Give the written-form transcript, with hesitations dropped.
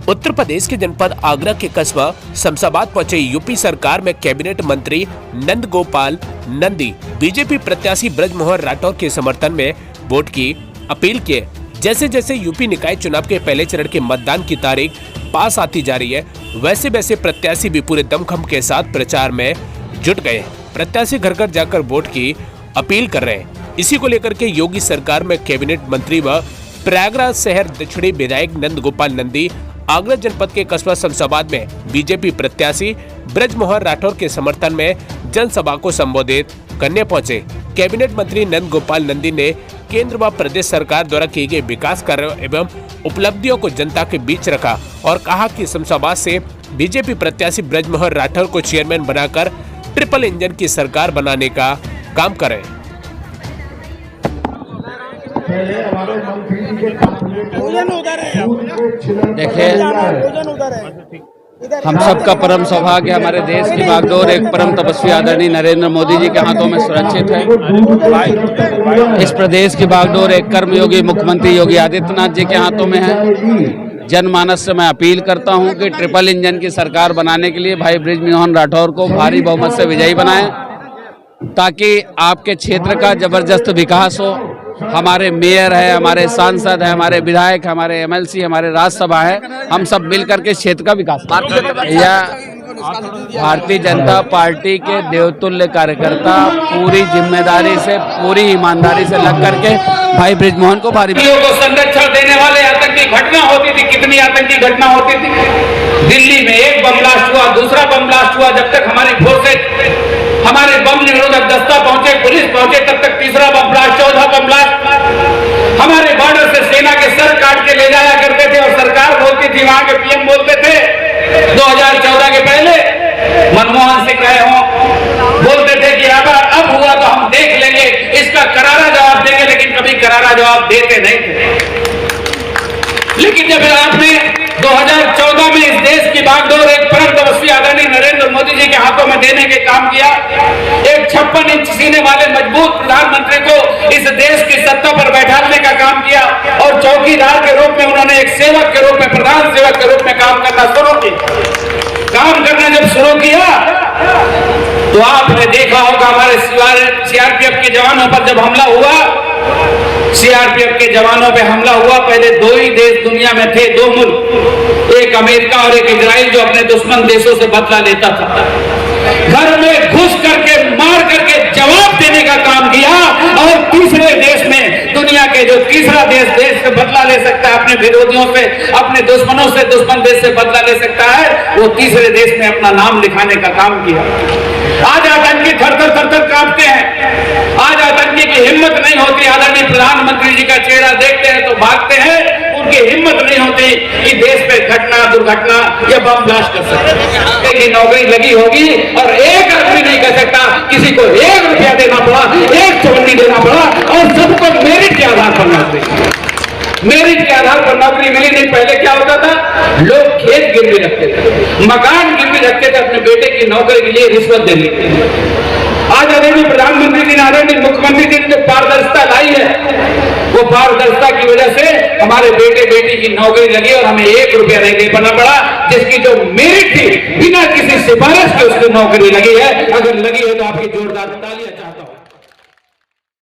उत्तर प्रदेश के जनपद आगरा के कस्बा शमशाबाद पहुंचे यूपी सरकार में कैबिनेट मंत्री नंद गोपाल नंदी बीजेपी प्रत्याशी ब्रजमोहन राठौर के समर्थन में वोट की अपील किए। जैसे जैसे यूपी निकाय चुनाव के पहले चरण के मतदान की तारीख पास आती जा रही है, वैसे वैसे प्रत्याशी भी पूरे दमखम के साथ प्रचार में जुट गए। प्रत्याशी घर घर जाकर वोट की अपील कर रहे हैं। इसी को लेकर के योगी सरकार में कैबिनेट मंत्री व प्रयागराज शहर दक्षिणी विधायक नंद गोपाल नंदी आगरा जनपद के कस्बा शमशाबाद में बीजेपी प्रत्याशी ब्रजमोहन राठौर के समर्थन में जनसभा को संबोधित करने पहुंचे। कैबिनेट मंत्री नंद गोपाल नंदी ने केंद्र व प्रदेश सरकार द्वारा किए गए विकास कार्यों एवं उपलब्धियों को जनता के बीच रखा और कहा कि शमशाबाद से बीजेपी प्रत्याशी ब्रजमोहन राठौर को चेयरमैन बनाकर ट्रिपल इंजन की सरकार बनाने का काम करें। देखिए, हम सबका परम सौभाग्य हमारे देश की बागडोर एक परम तपस्वी आदरणीय नरेंद्र मोदी जी के हाथों में सुरक्षित है। इस प्रदेश की बागडोर एक कर्मयोगी मुख्यमंत्री योगी आदित्यनाथ जी के हाथों में है। जनमानस से मैं अपील करता हूं कि ट्रिपल इंजन की सरकार बनाने के लिए भाई ब्रजमोहन राठौर को भारी बहुमत से विजयी बनाएं, ताकि आपके क्षेत्र का जबरदस्त विकास हो। हमारे मेयर है, हमारे सांसद है, हमारे विधायक, हमारे एमएलसी, हमारे राज्यसभा है, हम सब मिलकर के क्षेत्र का विकास। भारतीय जनता पार्टी के देवतुल्य कार्यकर्ता पूरी जिम्मेदारी से, पूरी ईमानदारी से लग करके भाई ब्रजमोहन को भारी को संरक्षण देने वाले आतंकी घटना होती थी। कितनी आतंकी घटना होती थी दिल्ली में, एक बम ब्लास्ट हुआ, दूसरा बम ब्लास्ट हुआ, जब तक हमारी फोर्सेज, हमारे बम निरोधक दस्ता पहुंचे, पुलिस पहुंचे, तब तक तीसरा बम ब्लास्ट, चौथा बम ब्लास्ट। हमारे बॉर्डर से सेना के सर काट के ले जाया करते थे और सरकार बोलती थी, वहां के पीएम बोलते थे 2014 के पहले मनमोहन सिंह रहे हों, बोलते थे कि अब हुआ तो हम देख लेंगे, इसका करारा जवाब देंगे, लेकिन कभी करारा जवाब देते नहीं थे। लेकिन जब आपने 2014 में इस देश की बागडोर एक परम तपस्वी आदरणीय नरेंद्र मोदी जी के हाथों में देने के काम किया, एक 56 इंच सीने वाले मजबूत प्रधानमंत्री को इस देश की सत्ता पर बैठाने का काम किया और चौकीदार के रूप में उन्होंने एक सेवक के रूप में, प्रधान सेवक के रूप में काम करना शुरू किया। काम करना जब शुरू किया तो आपने देखा होगा हमारे सीआरपीएफ के जवानों पर जब हमला हुआ, सीआरपीएफ के जवानों पे हमला हुआ, पहले दो ही देश दुनिया में थे, दो मुल्क, एक अमेरिका और एक इजराइल, जो अपने दुश्मन देशों से बदला लेता था। घर में घुस करके, मार करके जवाब देने का काम किया। और तीसरे देश में, दुनिया के जो तीसरा देश से बदला ले सकता है, अपने विरोधियों से, अपने दुश्मनों से, दुश्मन देश से बदला ले सकता है, वो तीसरे देश में अपना नाम लिखाने का काम किया। आज आतंकी थर थर कांपते हैं, आज आतंकी की हिम्मत नहीं होती, आदरणीय प्रधानमंत्री जी का चेहरा देखते हैं तो भागते हैं। उनकी हिम्मत नहीं होती कि देश पे घटना, दुर्घटना या बम ब्लास्ट कर सकते। की नौकरी लगी होगी और एक आदमी नहीं कर सकता, किसी को 1 रुपया देना पड़ा, 1 चवन्नी देना पड़ा, और सबको मेरिट के आधार पर नौकरी, मेरिट के आधार पर नौकरी मिली नहीं। पहले क्या होता था, लोग खेत गिरवी रखते थे, मकान गिरवी रखते थे, अपने बेटे की नौकरी के लिए रिश्वत दे लेते थे। आज आदरणीय प्रधानमंत्री जी ने, आदरणीय मुख्यमंत्री जी ने जो पारदर्शिता लाई है, वो पारदर्शिता की वजह से हमारे बेटे बेटी की नौकरी लगी और हमें 1 रुपया नहीं देना पड़ा। जिसकी जो मेरिट थी, बिना किसी सिफारिश के उसकी नौकरी लगी है। अगर लगी है तो आपकी जोरदार ताली।